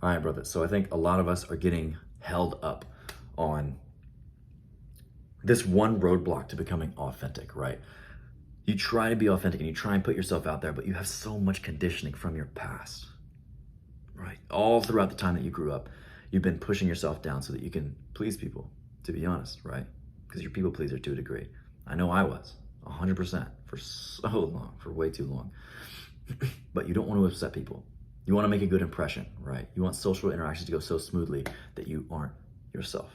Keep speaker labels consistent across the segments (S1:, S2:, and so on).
S1: All right, brother. So I think a lot of us are getting held up on this one roadblock to becoming authentic, right? You try to be authentic and you try and put yourself out there, but you have so much conditioning from your past, right? All throughout the time that you grew up, you've been pushing yourself down so that you can please people, to be honest, right? Because you're a people pleaser to a degree. I know I was 100% for so long, for way too long. But you don't want to upset people. You want to make a good impression, right? You want social interactions to go so smoothly that you aren't yourself.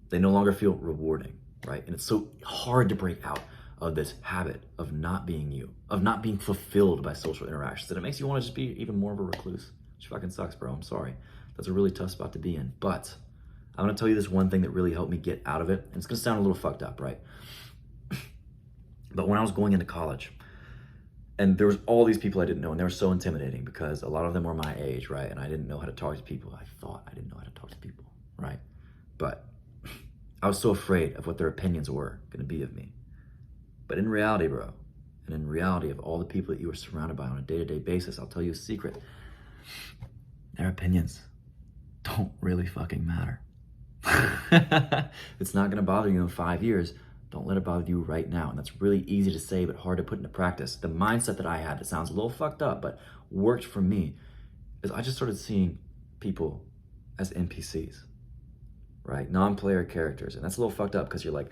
S1: They no longer feel rewarding, right? And it's so hard to break out of this habit of not being you, of not being fulfilled by social interactions, that it makes you want to just be even more of a recluse. Which fucking sucks, bro. I'm sorry. That's a really tough spot to be in. But I'm gonna tell you this one thing that really helped me get out of it. And it's gonna sound a little fucked up, right? But when I was going into college, and there was all these people I didn't know, and they were so intimidating because a lot of them were my age, right? And I didn't know how to talk to people. I thought I didn't know how to talk to people, right? But I was so afraid of what their opinions were gonna be of me. But in reality, bro, and in reality of all the people that you are surrounded by on a day-to-day basis, I'll tell you a secret. Their opinions don't really fucking matter. It's not gonna bother you in 5 years. Don't let it bother you right now. And that's really easy to say, but hard to put into practice. The mindset that I had, that sounds a little fucked up, but worked for me, is I just started seeing people as NPCs, right? Non-player characters. And that's a little fucked up because you're like,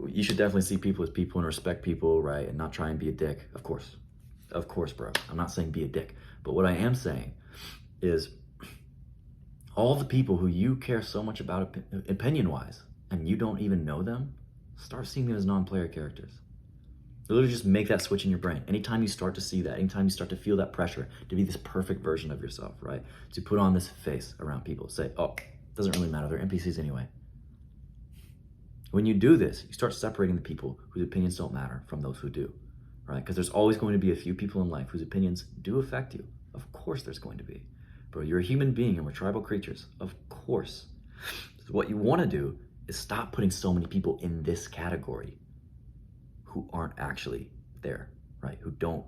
S1: you should definitely see people as people and respect people, right? And not try and be a dick. Of course, bro. I'm not saying be a dick. But what I am saying is all the people who you care so much about opinion-wise, and you don't even know them, start seeing them as non-player characters. Literally just make that switch in your brain. Anytime you start to see that, anytime you start to feel that pressure to be this perfect version of yourself, right? To put on this face around people, say, oh, doesn't really matter, they're NPCs anyway. When you do this, you start separating the people whose opinions don't matter from those who do, right? Because there's always going to be a few people in life whose opinions do affect you. Of course there's going to be. Bro, you're a human being and we're tribal creatures. Of course. So what you want to do is stop putting so many people in this category who aren't actually there, right? Who don't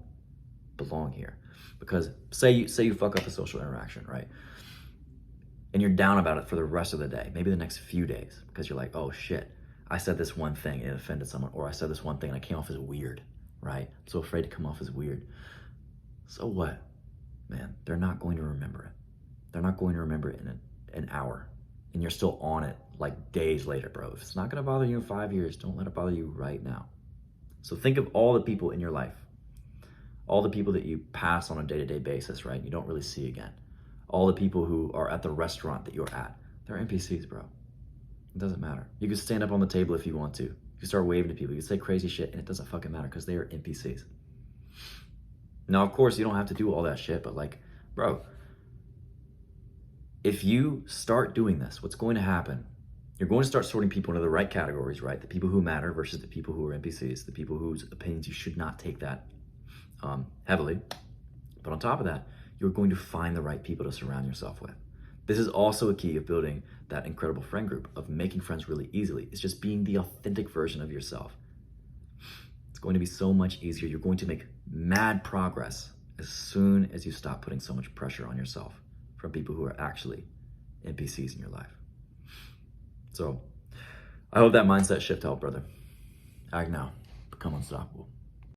S1: belong here. Because say you fuck up a social interaction, right? And you're down about it for the rest of the day, maybe the next few days, because you're like, oh shit, I said this one thing and it offended someone, or I said this one thing and I came off as weird, right? I'm so afraid to come off as weird. So what? Man, they're not going to remember it. They're not going to remember it in an hour. And you're still on it like days later, bro. If it's not gonna bother you in 5 years, don't let it bother you right now. So think of all the people in your life, all the people that you pass on a day-to-day basis, right? You don't really see again. All the people who are at the restaurant that you're at, they're NPCs, bro. It doesn't matter. You can stand up on the table if you want to. You can start waving to people. You can say crazy shit and it doesn't fucking matter because they are NPCs. Now, of course, you don't have to do all that shit, but like, bro, if you start doing this, what's going to happen? You're going to start sorting people into the right categories, right? The people who matter versus the people who are NPCs, the people whose opinions you should not take that heavily. But on top of that, you're going to find the right people to surround yourself with. This is also a key of building that incredible friend group, of making friends really easily. It's just being the authentic version of yourself. It's going to be so much easier. You're going to make mad progress as soon as you stop putting so much pressure on yourself from people who are actually NPCs in your life. So I hope that mindset shift helped, brother. Act now, become unstoppable.